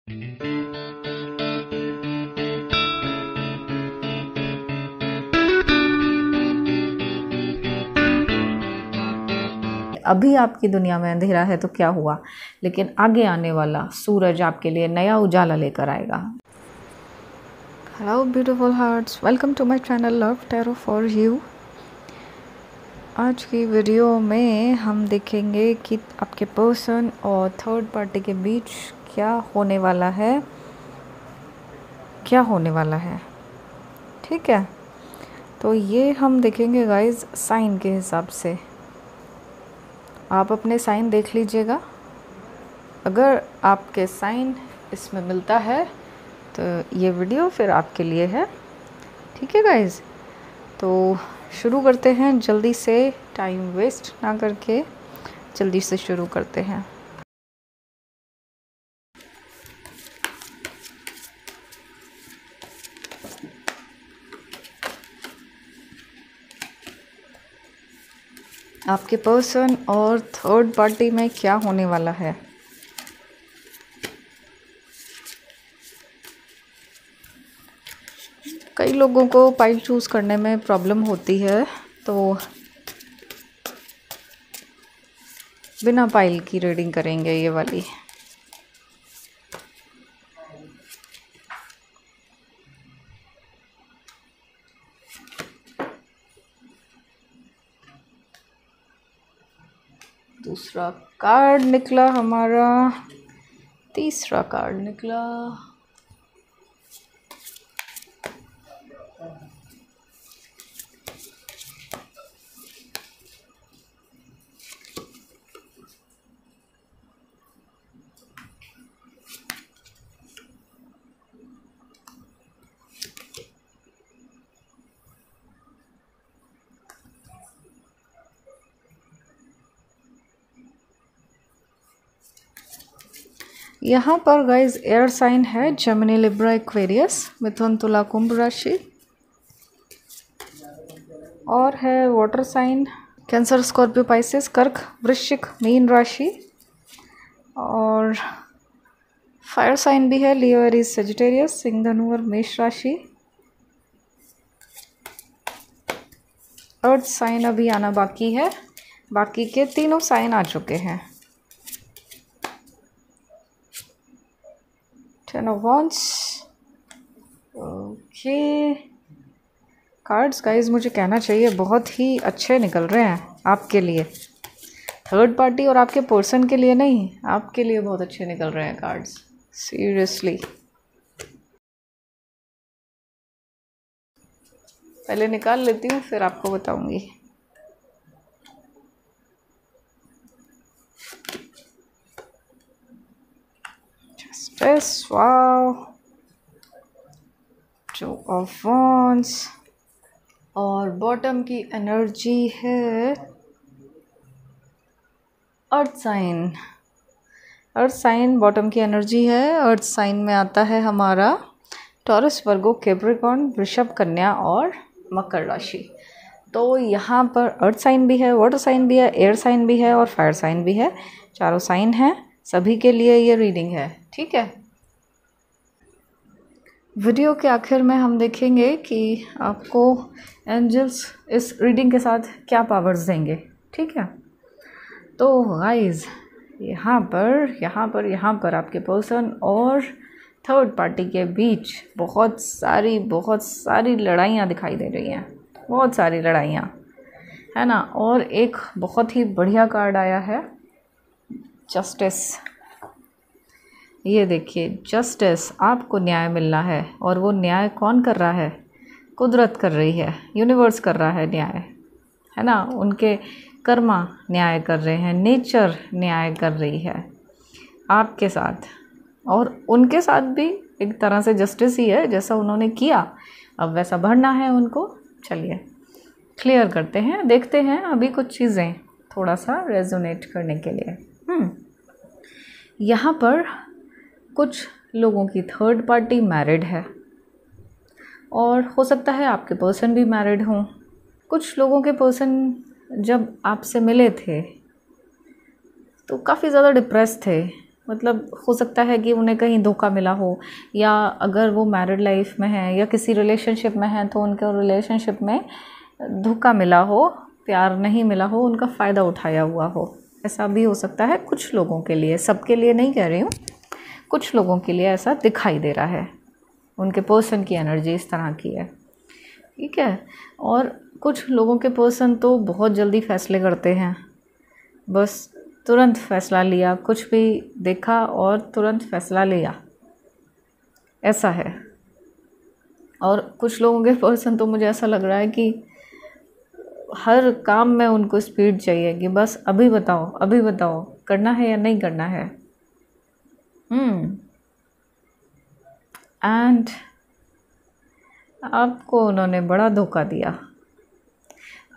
अभी आपकी दुनिया में अंधेरा है तो क्या हुआ, लेकिन आगे आने वाला सूरज आपके लिए नया उजाला लेकर आएगा। Hello beautiful hearts, welcome to my channel love tarot for you. आज की वीडियो में हम देखेंगे कि आपके पर्सन और थर्ड पार्टी के बीच क्या होने वाला है, ठीक है। तो ये हम देखेंगे गाइज साइन के हिसाब से। आप अपने साइन देख लीजिएगा, अगर आपके साइन इसमें मिलता है तो ये वीडियो फिर आपके लिए है, ठीक है गाइज। तो शुरू करते हैं जल्दी से, टाइम वेस्ट ना करके जल्दी से शुरू करते हैं। आपके पर्सन और थर्ड पार्टी में क्या होने वाला है। कई लोगों को पाइल चूज़ करने में प्रॉब्लम होती है, तो बिना पाइल की रीडिंग करेंगे ये वाली। दूसरा कार्ड निकला हमारा, तीसरा कार्ड निकला, यहाँ पर गाइज एयर साइन है Gemini, Libra, Aquarius, Mithun, Tula, Kumbh राशि, और है water sign Cancer, Scorpio, Pisces, Kark, Vrishchik, mean राशि, और फायर साइन भी है लियो, एरीज, सेजिटेरियस, सिंह, धनु और मेष राशि। अर्थ साइन अभी आना बाकी है, बाकी के तीनों साइन आ चुके हैं। 10 of Wands। Okay cards guys मुझे कहना चाहिए बहुत ही अच्छे निकल रहे हैं आपके लिए। थर्ड पार्टी और आपके पर्सन के लिए नहीं, आपके लिए बहुत अच्छे निकल रहे हैं कार्ड्स, सीरियसली। पहले निकाल लेती हूँ फिर आपको बताऊंगी। वाओ, 2 of Wands, और बॉटम की एनर्जी है earth sign. Earth sign bottom की एनर्जी है। अर्थ साइन में आता है हमारा टॉरस, वर्गो, कैप्रिकॉर्न, वृषभ, कन्या और मकर राशि। तो यहाँ पर अर्थ साइन भी है, वाटर साइन भी है, एयर साइन भी है और फायर साइन भी है। चारों साइन हैं, सभी के लिए ये रीडिंग है, ठीक है। वीडियो के आखिर में हम देखेंगे कि आपको एंजल्स इस रीडिंग के साथ क्या पावर्स देंगे, ठीक है। तो गाइस यहाँ पर आपके पर्सन और थर्ड पार्टी के बीच बहुत सारी लड़ाइयाँ दिखाई दे रही हैं, बहुत सारी लड़ाइयाँ, है ना। और एक बहुत ही बढ़िया कार्ड आया है, जस्टिस। ये देखिए जस्टिस, आपको न्याय मिलना है, और वो न्याय कौन कर रहा है? कुदरत कर रही है, यूनिवर्स कर रहा है न्याय, है ना। उनके कर्मा न्याय कर रहे हैं, नेचर न्याय कर रही है आपके साथ, और उनके साथ भी एक तरह से जस्टिस ही है, जैसा उन्होंने किया अब वैसा भरना है उनको। चलिए क्लियर करते हैं, देखते हैं अभी कुछ चीज़ें थोड़ा सा रेजोनेट करने के लिए। यहाँ पर कुछ लोगों की थर्ड पार्टी मैरिड है, और हो सकता है आपके पर्सन भी मैरिड हों। कुछ लोगों के पर्सन जब आपसे मिले थे तो काफ़ी ज़्यादा डिप्रेस थे, मतलब हो सकता है कि उन्हें कहीं धोखा मिला हो, या अगर वो मैरिड लाइफ में है या किसी रिलेशनशिप में है तो उनके रिलेशनशिप में धोखा मिला हो, प्यार नहीं मिला हो, उनका फ़ायदा उठाया हुआ हो। ऐसा भी हो सकता है कुछ लोगों के लिए, सबके लिए नहीं कह रही हूँ, कुछ लोगों के लिए ऐसा दिखाई दे रहा है। उनके पर्सन की एनर्जी इस तरह की है, ठीक है। और कुछ लोगों के पर्सन तो बहुत जल्दी फैसले करते हैं, बस तुरंत फैसला लिया, कुछ भी देखा और तुरंत फैसला लिया, ऐसा है। और कुछ लोगों के पर्सन तो मुझे ऐसा लग रहा है कि हर काम में उनको स्पीड चाहिए कि बस अभी बताओ, अभी बताओ, करना है या नहीं करना है। एंड आपको उन्होंने बड़ा धोखा दिया,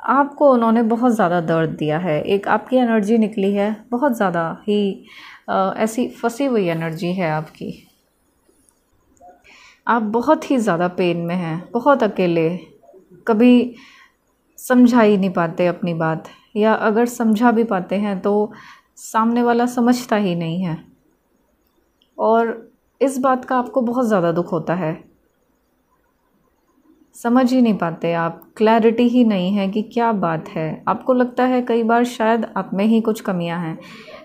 आपको उन्होंने बहुत ज़्यादा दर्द दिया है। एक आपकी एनर्जी निकली है, बहुत ज़्यादा ही ऐसी फंसी हुई एनर्जी है आपकी। आप बहुत ही ज़्यादा पेन में हैं, बहुत अकेले, कभी समझा ही नहीं पाते अपनी बात, या अगर समझा भी पाते हैं तो सामने वाला समझता ही नहीं है। और इस बात का आपको बहुत ज़्यादा दुख होता है, समझ ही नहीं पाते आप, क्लैरिटी ही नहीं है कि क्या बात है। आपको लगता है कई बार शायद आप में ही कुछ कमियां हैं,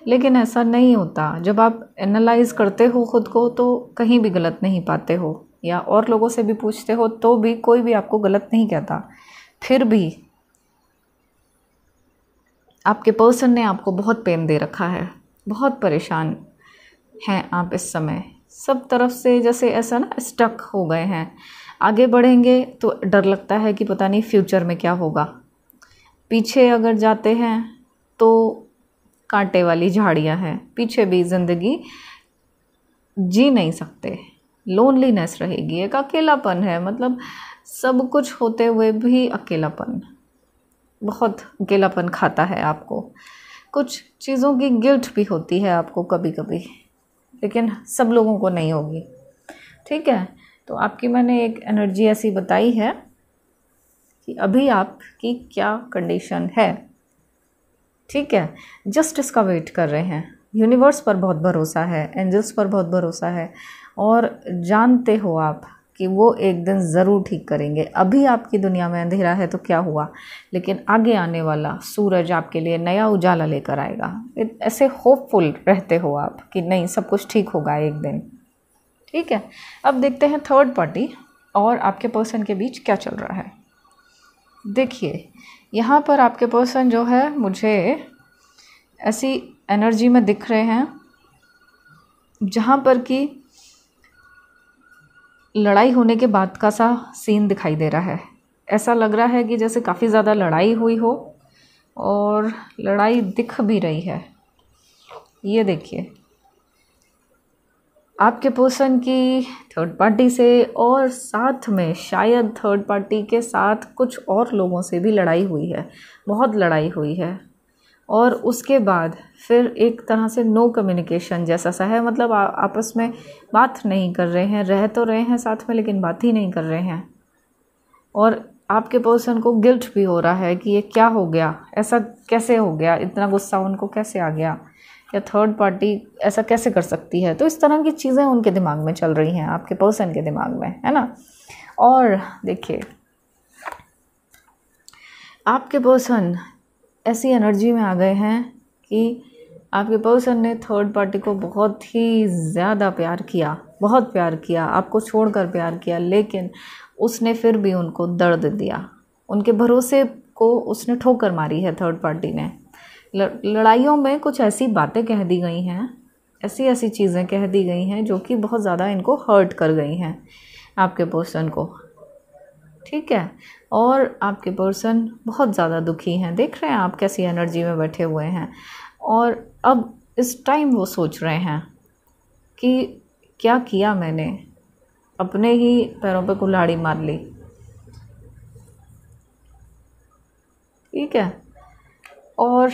लेकिन ऐसा नहीं होता। जब आप एनालाइज करते हो खुद को तो कहीं भी गलत नहीं पाते हो, या और लोगों से भी पूछते हो तो भी कोई भी आपको गलत नहीं कहता। फिर भी आपके पर्सन ने आपको बहुत पेन दे रखा है, बहुत परेशान हैं आप इस समय, सब तरफ से जैसे ऐसा ना स्टक हो गए हैं। आगे बढ़ेंगे तो डर लगता है कि पता नहीं फ्यूचर में क्या होगा, पीछे अगर जाते हैं तो कांटे वाली झाड़ियां हैं, पीछे भी ज़िंदगी जी नहीं सकते, लोनलीनेस रहेगी, एक अकेलापन है। मतलब सब कुछ होते हुए भी अकेलापन, बहुत अकेलापन खाता है आपको। कुछ चीज़ों की गिल्ट भी होती है आपको कभी कभी, लेकिन सब लोगों को नहीं होगी, ठीक है। तो आपकी मैंने एक एनर्जी ऐसी बताई है कि अभी आपकी क्या कंडीशन है, ठीक है। जस्ट इसका वेट कर रहे हैं। यूनिवर्स पर बहुत भरोसा है, एंजल्स पर बहुत भरोसा है, और जानते हो आप कि वो एक दिन ज़रूर ठीक करेंगे। अभी आपकी दुनिया में अंधेरा है तो क्या हुआ, लेकिन आगे आने वाला सूरज आपके लिए नया उजाला लेकर आएगा। ऐसे होपफुल रहते हो आप कि नहीं, सब कुछ ठीक होगा एक दिन, ठीक है। अब देखते हैं थर्ड पार्टी और आपके पर्सन के बीच क्या चल रहा है। देखिए यहाँ पर आपके पर्सन जो है मुझे ऐसी एनर्जी में दिख रहे हैं जहाँ पर कि लड़ाई होने के बाद का सा सीन दिखाई दे रहा है। ऐसा लग रहा है कि जैसे काफ़ी ज़्यादा लड़ाई हुई हो, और लड़ाई दिख भी रही है। ये देखिए आपके पर्सन की थर्ड पार्टी से, और साथ में शायद थर्ड पार्टी के साथ कुछ और लोगों से भी लड़ाई हुई है, बहुत लड़ाई हुई है। और उसके बाद फिर एक तरह से नो कम्युनिकेशन जैसा सा है, मतलब आपस में बात नहीं कर रहे हैं, रह तो रहे हैं साथ में लेकिन बात ही नहीं कर रहे हैं। और आपके पर्सन को गिल्ट भी हो रहा है कि ये क्या हो गया, ऐसा कैसे हो गया, इतना गुस्सा उनको कैसे आ गया, या थर्ड पार्टी ऐसा कैसे कर सकती है। तो इस तरह की चीज़ें उनके दिमाग में चल रही हैं, आपके पर्सन के दिमाग में, है ना। और देखिए आपके पर्सन ऐसी एनर्जी में आ गए हैं कि आपके पर्सन ने थर्ड पार्टी को बहुत ही ज़्यादा प्यार किया, बहुत प्यार किया, आपको छोड़कर प्यार किया, लेकिन उसने फिर भी उनको दर्द दिया, उनके भरोसे को उसने ठोकर मारी है थर्ड पार्टी ने। लड़ाइयों में कुछ ऐसी बातें कह दी गई हैं, ऐसी ऐसी चीज़ें कह दी गई हैं जो कि बहुत ज़्यादा इनको हर्ट कर गई हैं आपके पर्सन को, ठीक है। और आपके पर्सन बहुत ज़्यादा दुखी हैं, देख रहे हैं आप कैसी एनर्जी में बैठे हुए हैं। और अब इस टाइम वो सोच रहे हैं कि क्या किया मैंने, अपने ही पैरों पे कुल्हाड़ी मार ली, ठीक है। और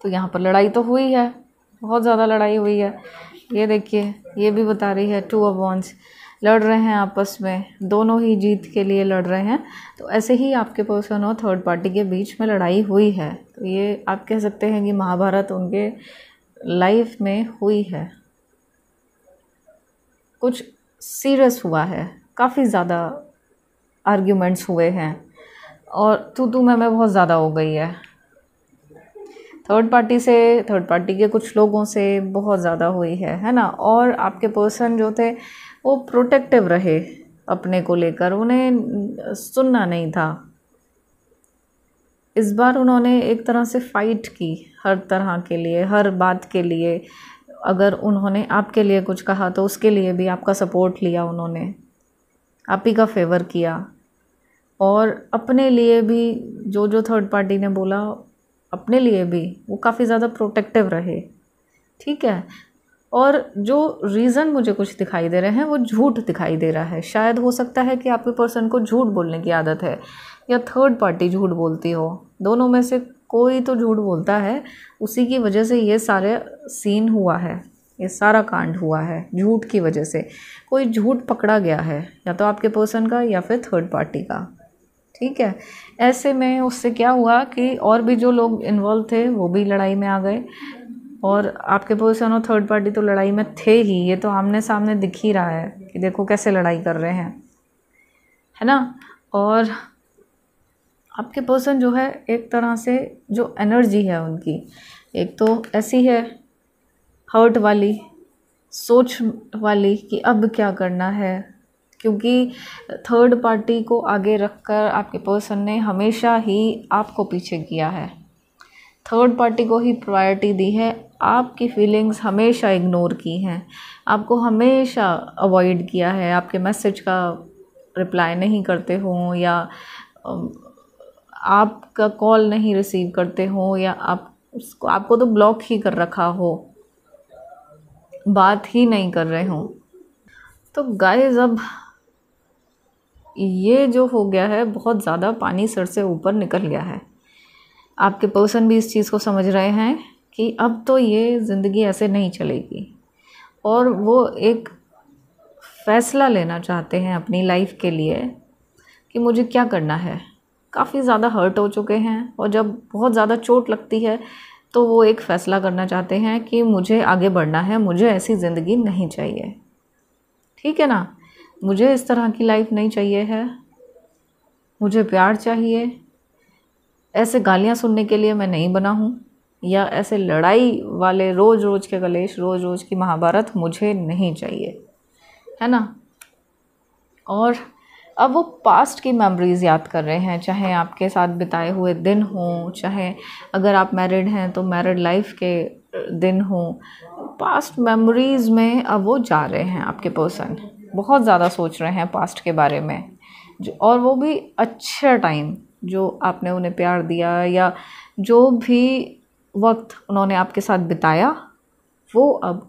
तो यहाँ पर लड़ाई तो हुई है, बहुत ज़्यादा लड़ाई हुई है। ये देखिए ये भी बता रही है 2 ऑफ वॉन्ड्स, लड़ रहे हैं आपस में, दोनों ही जीत के लिए लड़ रहे हैं। तो ऐसे ही आपके पर्सन और थर्ड पार्टी के बीच में लड़ाई हुई है। तो ये आप कह सकते हैं कि महाभारत उनके लाइफ में हुई है, कुछ सीरियस हुआ है, काफ़ी ज़्यादा आर्ग्यूमेंट्स हुए हैं और तू मैं बहुत ज़्यादा हो गई है। थर्ड पार्टी के कुछ लोगों से बहुत ज़्यादा हुई है ना। और आपके पर्सन जो थे वो प्रोटेक्टिव रहे अपने को लेकर, उन्हें सुनना नहीं था। इस बार उन्होंने एक तरह से फ़ाइट की हर तरह के लिए, हर बात के लिए। अगर उन्होंने आपके लिए कुछ कहा तो उसके लिए भी आपका सपोर्ट लिया, उन्होंने आप ही का फेवर किया। और अपने लिए भी जो थर्ड पार्टी ने बोला, अपने लिए भी वो काफ़ी ज़्यादा प्रोटेक्टिव रहे, ठीक है। और जो रीज़न मुझे कुछ दिखाई दे रहे हैं वो झूठ दिखाई दे रहा है। शायद हो सकता है कि आपके पर्सन को झूठ बोलने की आदत है या थर्ड पार्टी झूठ बोलती हो, दोनों में से कोई तो झूठ बोलता है। उसी की वजह से ये सारे सीन हुआ है, ये सारा कांड हुआ है झूठ की वजह से। कोई झूठ पकड़ा गया है, या तो आपके पर्सन का या फिर थर्ड पार्टी का, ठीक है। ऐसे में उससे क्या हुआ कि और भी जो लोग इन्वॉल्व थे वो भी लड़ाई में आ गए, और आपके पर्सन और थर्ड पार्टी तो लड़ाई में थे ही। ये तो आमने सामने दिख ही रहा है कि देखो कैसे लड़ाई कर रहे हैं, है ना। और आपके पर्सन जो है एक तरह से जो एनर्जी है उनकी, एक तो ऐसी है हर्ट वाली, सोच वाली कि अब क्या करना है, क्योंकि थर्ड पार्टी को आगे रखकर आपके पर्सन ने हमेशा ही आपको पीछे किया है, थर्ड पार्टी को ही प्रायोरिटी दी है, आपकी फीलिंग्स हमेशा इग्नोर की हैं, आपको हमेशा अवॉइड किया है, आपके मैसेज का रिप्लाई नहीं करते हो, या आपका कॉल नहीं रिसीव करते हो, या आपको तो ब्लॉक ही कर रखा हो, बात ही नहीं कर रहे हो। तो गाइस अब ये जो हो गया है बहुत ज़्यादा पानी सर से ऊपर निकल गया है। आपके पर्सन भी इस चीज़ को समझ रहे हैं कि अब तो ये ज़िंदगी ऐसे नहीं चलेगी, और वो एक फ़ैसला लेना चाहते हैं अपनी लाइफ के लिए कि मुझे क्या करना है। काफ़ी ज़्यादा हर्ट हो चुके हैं, और जब बहुत ज़्यादा चोट लगती है तो वो एक फ़ैसला करना चाहते हैं कि मुझे आगे बढ़ना है, मुझे ऐसी ज़िंदगी नहीं चाहिए, ठीक है ना। मुझे इस तरह की लाइफ नहीं चाहिए है, मुझे प्यार चाहिए। ऐसे गालियाँ सुनने के लिए मैं नहीं बना हूँ, या ऐसे लड़ाई वाले रोज़ रोज़ के कलेश, रोज़ रोज़ की महाभारत मुझे नहीं चाहिए, है ना। और अब वो पास्ट की मेमोरीज़ याद कर रहे हैं, चाहे आपके साथ बिताए हुए दिन हों, चाहे अगर आप मैरिड हैं तो मैरिड लाइफ के दिन हों, पास्ट मेमोरीज़ में अब वो जा रहे हैं। आपके पर्सन बहुत ज़्यादा सोच रहे हैं पास्ट के बारे में, और वो भी अच्छा टाइम जो आपने उन्हें प्यार दिया, या जो भी वक्त उन्होंने आपके साथ बिताया, वो अब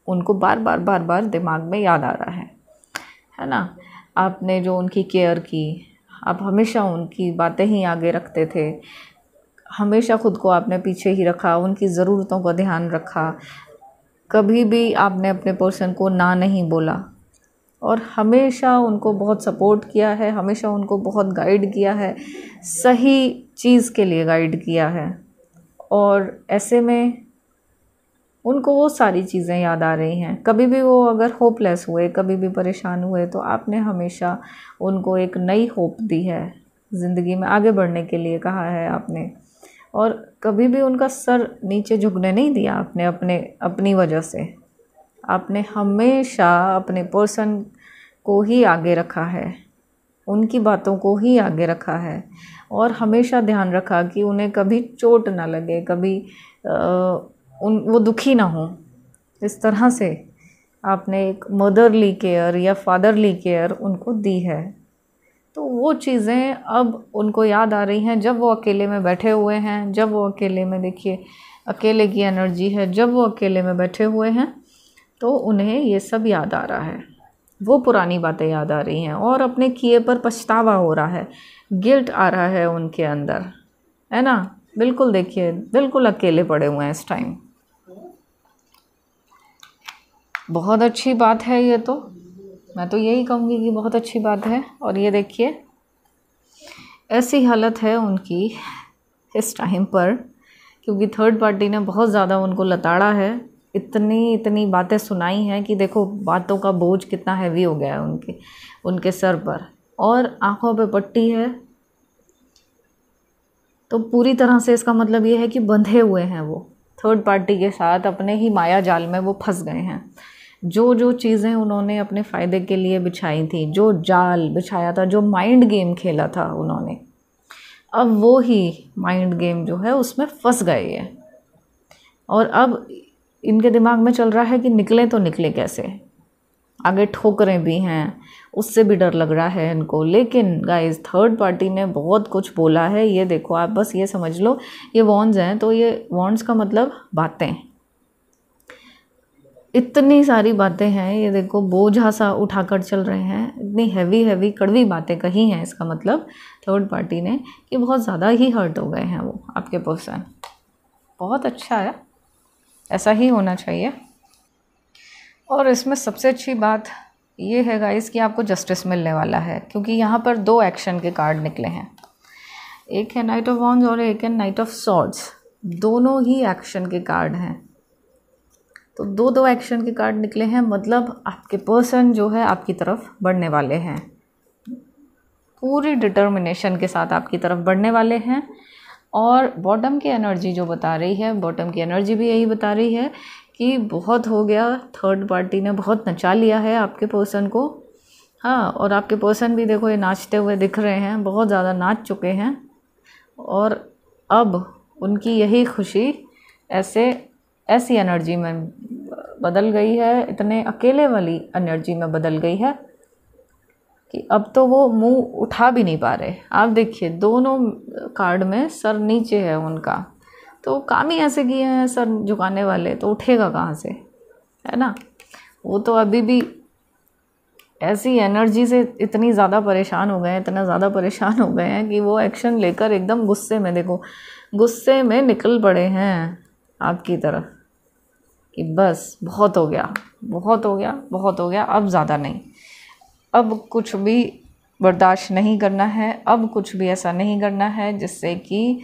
उनको बार बार दिमाग में याद आ रहा है ना। आपने जो उनकी केयर की, आप हमेशा उनकी बातें ही आगे रखते थे, हमेशा खुद को आपने पीछे ही रखा, उनकी ज़रूरतों का ध्यान रखा, कभी भी आपने अपने पर्सन को ना नहीं बोला, और हमेशा उनको बहुत सपोर्ट किया है, हमेशा उनको बहुत गाइड किया है, सही चीज़ के लिए गाइड किया है। और ऐसे में उनको वो सारी चीज़ें याद आ रही हैं। कभी भी वो अगर होपलेस हुए, कभी भी परेशान हुए, तो आपने हमेशा उनको एक नई होप दी है, ज़िंदगी में आगे बढ़ने के लिए कहा है आपने, और कभी भी उनका सर नीचे झुकने नहीं दिया आपने अपनी वजह से। आपने हमेशा अपने पर्सन को ही आगे रखा है, उनकी बातों को ही आगे रखा है, और हमेशा ध्यान रखा कि उन्हें कभी चोट ना लगे, कभी वो दुखी ना हो। इस तरह से आपने एक मदरली केयर या फादरली केयर उनको दी है। तो वो चीज़ें अब उनको याद आ रही हैं जब वो अकेले में बैठे हुए हैं, जब वो अकेले में, देखिए अकेले की एनर्जी है, जब वो अकेले में बैठे हुए हैं तो उन्हें ये सब याद आ रहा है, वो पुरानी बातें याद आ रही हैं, और अपने किए पर पछतावा हो रहा है, गिल्ट आ रहा है उनके अंदर, है ना। बिल्कुल देखिए, बिल्कुल अकेले पड़े हुए हैं इस टाइम। बहुत अच्छी बात है ये, तो मैं तो यही कहूँगी कि बहुत अच्छी बात है। और ये देखिए ऐसी हालत है उनकी इस टाइम पर क्योंकि थर्ड पार्टी ने बहुत ज़्यादा उनको लताड़ा है, इतनी इतनी बातें सुनाई हैं कि देखो बातों का बोझ कितना हैवी हो गया है उनके सर पर, और आंखों पे पट्टी है। तो पूरी तरह से इसका मतलब ये है कि बंधे हुए हैं वो थर्ड पार्टी के साथ, अपने ही माया जाल में वो फंस गए हैं। जो जो चीज़ें उन्होंने अपने फ़ायदे के लिए बिछाई थी, जो जाल बिछाया था, जो माइंड गेम खेला था उन्होंने, अब वो ही माइंड गेम जो है उसमें फंस गए ये। और अब इनके दिमाग में चल रहा है कि निकले तो निकले कैसे, आगे ठोकरें भी हैं, उससे भी डर लग रहा है इनको। लेकिन गाइस थर्ड पार्टी ने बहुत कुछ बोला है, ये देखो आप बस ये समझ लो, ये वॉन्ड्स हैं, तो ये वॉन्ड्स का मतलब बातें, इतनी सारी बातें हैं, ये देखो बोझा सा उठाकर चल रहे हैं, इतनी हैवी हैवी कड़वी बातें कही हैं। इसका मतलब थर्ड पार्टी ने कि बहुत ज़्यादा ही हर्ट हो गए हैं वो आपके पर्सन। बहुत अच्छा है, ऐसा ही होना चाहिए। और इसमें सबसे अच्छी बात ये है गाइस कि आपको जस्टिस मिलने वाला है, क्योंकि यहाँ पर 2 एक्शन के कार्ड निकले हैं, एक है नाइट ऑफ वॉन्ड्स और एक है नाइट ऑफ सॉर्ड्स। दोनों ही एक्शन के कार्ड हैं, तो 2 एक्शन के कार्ड निकले हैं, मतलब आपके पर्सन जो है आपकी तरफ बढ़ने वाले हैं, पूरी डिटर्मिनेशन के साथ आपकी तरफ बढ़ने वाले हैं। और बॉटम की एनर्जी जो बता रही है, बॉटम की एनर्जी भी यही बता रही है कि बहुत हो गया, थर्ड पार्टी ने बहुत नचा लिया है आपके पर्सन को। हाँ, और आपके पर्सन भी देखो ये नाचते हुए दिख रहे हैं, बहुत ज़्यादा नाच चुके हैं, और अब उनकी यही खुशी ऐसी एनर्जी में बदल गई है, इतने अकेले वाली एनर्जी में बदल गई है कि अब तो वो मुंह उठा भी नहीं पा रहे। आप देखिए दोनों कार्ड में सर नीचे है उनका, तो काम ही ऐसे किए हैं सर झुकाने वाले, तो उठेगा कहाँ से, है ना। वो तो अभी भी ऐसी एनर्जी से इतनी ज़्यादा परेशान हो गए हैं, इतना ज़्यादा परेशान हो गए हैं कि वो एक्शन लेकर एकदम गुस्से में, देखो गुस्से में निकल पड़े हैं आपकी तरफ कि बस बहुत हो गया, बहुत हो गया, बहुत हो गया, अब ज़्यादा नहीं, अब कुछ भी बर्दाश्त नहीं करना है, अब कुछ भी ऐसा नहीं करना है जिससे कि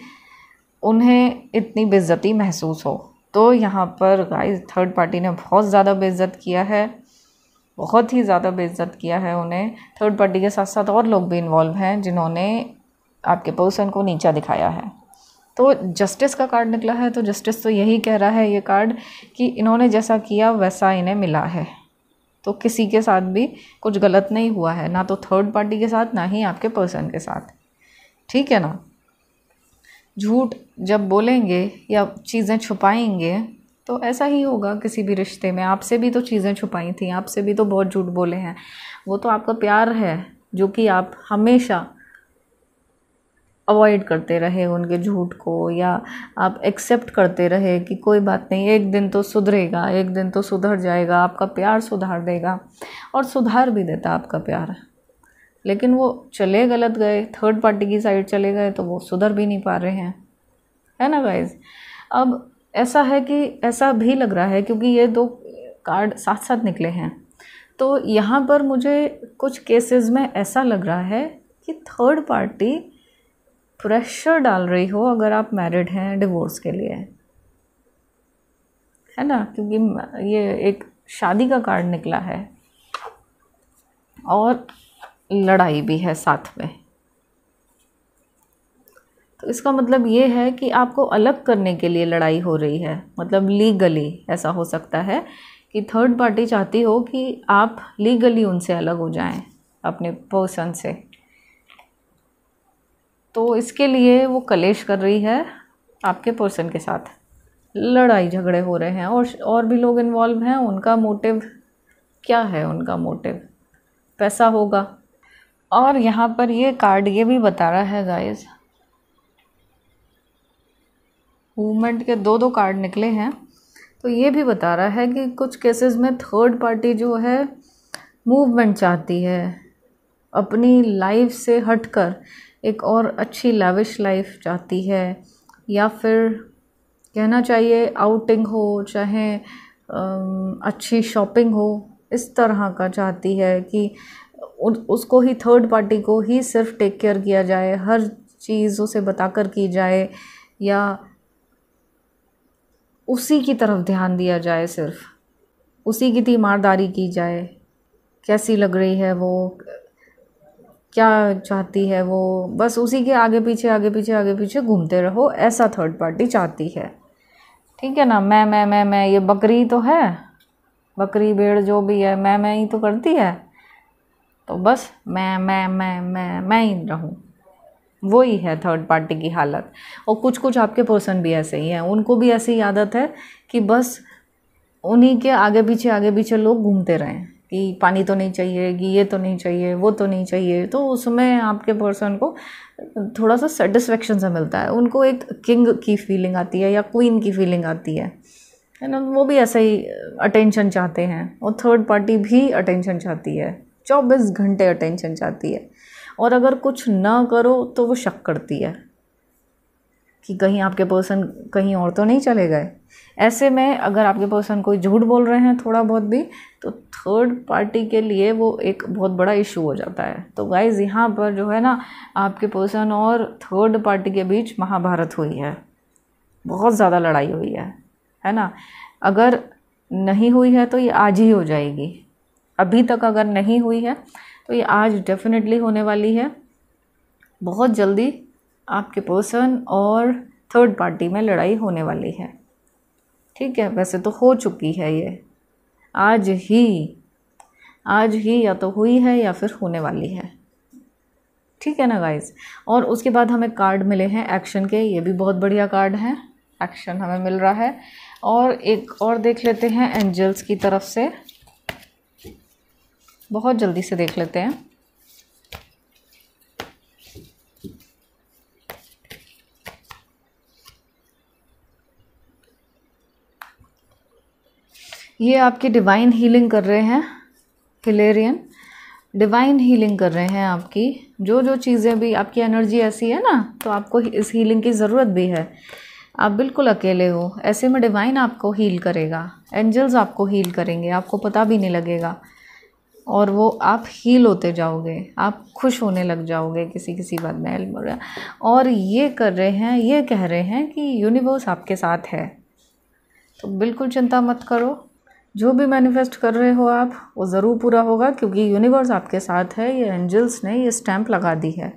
उन्हें इतनी बेइज्जती महसूस हो। तो यहाँ पर गाइस थर्ड पार्टी ने बहुत ज़्यादा बेइज्जत किया है, बहुत ही ज़्यादा बेइज्जत किया है उन्हें। थर्ड पार्टी के साथ साथ और लोग भी इन्वॉल्व हैं जिन्होंने आपके पर्सन को नीचा दिखाया है। तो जस्टिस का कार्ड निकला है, तो जस्टिस तो यही कह रहा है ये कार्ड कि इन्होंने जैसा किया वैसा इन्हें मिला है, तो किसी के साथ भी कुछ गलत नहीं हुआ है, ना तो थर्ड पार्टी के साथ, ना ही आपके पर्सन के साथ, ठीक है ना। झूठ जब बोलेंगे या चीज़ें छुपाएंगे तो ऐसा ही होगा किसी भी रिश्ते में। आपसे भी तो चीज़ें छुपाई थी, आपसे भी तो बहुत झूठ बोले हैं, वो तो आपका प्यार है जो कि आप हमेशा अवॉइड करते रहे उनके झूठ को, या आप एक्सेप्ट करते रहे कि कोई बात नहीं, एक दिन तो सुधरेगा, एक दिन तो सुधर जाएगा, आपका प्यार सुधार देगा, और सुधार भी देता आपका प्यार। लेकिन वो चले गलत गए, थर्ड पार्टी की साइड चले गए, तो वो सुधर भी नहीं पा रहे हैं, है ना गाइज। अब ऐसा है कि ऐसा भी लग रहा है क्योंकि ये 2 कार्ड साथ साथ निकले हैं, तो यहाँ पर मुझे कुछ केसेस में ऐसा लग रहा है कि थर्ड पार्टी प्रेशर डाल रही हो अगर आप मैरिड हैं डिवोर्स के लिए, है ना, क्योंकि ये एक शादी का कार्ड निकला है और लड़ाई भी है साथ में। तो इसका मतलब ये है कि आपको अलग करने के लिए लड़ाई हो रही है, मतलब लीगली ऐसा हो सकता है कि थर्ड पार्टी चाहती हो कि आप लीगली उनसे अलग हो जाएं, अपने पर्सन से। तो इसके लिए वो कलेश कर रही है आपके पर्सन के साथ, लड़ाई झगड़े हो रहे हैं, और भी लोग इन्वॉल्व हैं। उनका मोटिव क्या है? उनका मोटिव पैसा होगा। और यहाँ पर ये कार्ड ये भी बता रहा है गाइस, मूवमेंट के 2 कार्ड निकले हैं, तो ये भी बता रहा है कि कुछ केसेस में थर्ड पार्टी जो है मूवमेंट चाहती है, अपनी लाइफ से हटकर एक और अच्छी लाविश लाइफ चाहती है, या फिर कहना चाहिए आउटिंग हो, चाहे अच्छी शॉपिंग हो, इस तरह का चाहती है कि उसको ही, थर्ड पार्टी को ही सिर्फ टेक केयर किया जाए, हर चीज़ उसे बताकर की जाए, या उसी की तरफ ध्यान दिया जाए, सिर्फ उसी की तीमारदारी की जाए, कैसी लग रही है वो, क्या चाहती है वो, बस उसी के आगे पीछे आगे पीछे आगे पीछे घूमते रहो, ऐसा थर्ड पार्टी चाहती है। ठीक है ना। मैं ये बकरी तो है, बकरी भेड़ जो भी है, मैं ही तो करती है, तो बस मैं ही रहूँ, वही है थर्ड पार्टी की हालत। और कुछ कुछ आपके पर्सन भी ऐसे ही हैं, उनको भी ऐसी आदत है कि बस उन्हीं के आगे पीछे लोग घूमते रहें कि पानी तो नहीं चाहिए, कि ये तो नहीं चाहिए, वो तो नहीं चाहिए। तो उसमें आपके पर्सन को थोड़ा सा सेटिस्फेक्शन सा मिलता है, उनको एक किंग की फीलिंग आती है या क्वीन की फीलिंग आती है ना। वो भी ऐसा ही अटेंशन चाहते हैं, और थर्ड पार्टी भी अटेंशन चाहती है, 24 घंटे अटेंशन चाहती है। और अगर कुछ ना करो तो वो शक करती है कि कहीं आपके पर्सन कहीं और तो नहीं चले गए। ऐसे में अगर आपके पर्सन कोई झूठ बोल रहे हैं थोड़ा बहुत भी, तो थर्ड पार्टी के लिए वो एक बहुत बड़ा इशू हो जाता है। तो गाइज़ यहाँ पर जो है ना, आपके पर्सन और थर्ड पार्टी के बीच महाभारत हुई है, बहुत ज़्यादा लड़ाई हुई है ना। अगर नहीं हुई है तो ये आज ही हो जाएगी। अभी तक अगर नहीं हुई है तो ये आज डेफिनेटली होने वाली है। बहुत जल्दी आपके पर्सन और थर्ड पार्टी में लड़ाई होने वाली है। ठीक है, वैसे तो हो चुकी है ये, आज ही या तो हुई है या फिर होने वाली है। ठीक है ना गाइज। और उसके बाद हमें कार्ड मिले हैं एक्शन के, ये भी बहुत बढ़िया कार्ड हैं, एक्शन हमें मिल रहा है। और एक और देख लेते हैं एंजल्स की तरफ से, बहुत जल्दी से देख लेते हैं। ये आपकी डिवाइन हीलिंग कर रहे हैं, हिलेरियन डिवाइन हीलिंग कर रहे हैं आपकी। जो जो चीज़ें भी आपकी एनर्जी ऐसी है ना, तो आपको इस हीलिंग की ज़रूरत भी है। आप बिल्कुल अकेले हो, ऐसे में डिवाइन आपको हील करेगा, एंजल्स आपको हील करेंगे, आपको पता भी नहीं लगेगा। और वो आप हील होते जाओगे, आप खुश होने लग जाओगे किसी किसी बात में। और ये कर रहे हैं, ये कह रहे हैं कि यूनिवर्स आपके साथ है, तो बिल्कुल चिंता मत करो। जो भी मैनिफेस्ट कर रहे हो आप, वो ज़रूर पूरा होगा, क्योंकि यूनिवर्स आपके साथ है। ये एंजल्स ने ये स्टैंप लगा दी है,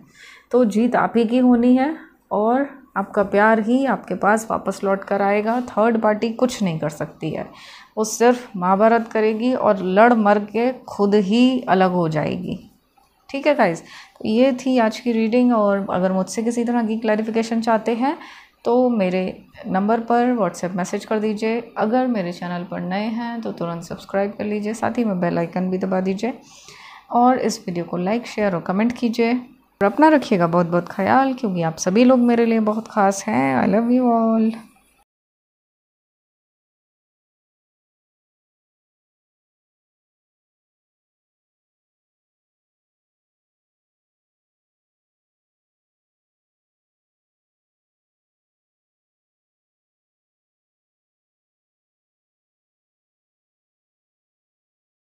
तो जीत आप ही की होनी है, और आपका प्यार ही आपके पास वापस लौट कर आएगा। थर्ड पार्टी कुछ नहीं कर सकती है, वो सिर्फ महाभारत करेगी और लड़ मर के खुद ही अलग हो जाएगी। ठीक है गाइज, तो ये थी आज की रीडिंग। और अगर मुझसे किसी तरह की क्लैरिफिकेशन चाहते हैं तो मेरे नंबर पर व्हाट्सएप मैसेज कर दीजिए। अगर मेरे चैनल पर नए हैं तो तुरंत सब्सक्राइब कर लीजिए, साथ ही में बेल आइकन भी दबा दीजिए, और इस वीडियो को लाइक शेयर और कमेंट कीजिए। और अपना रखिएगा बहुत बहुत ख्याल, क्योंकि आप सभी लोग मेरे लिए बहुत ख़ास हैं। I love you all.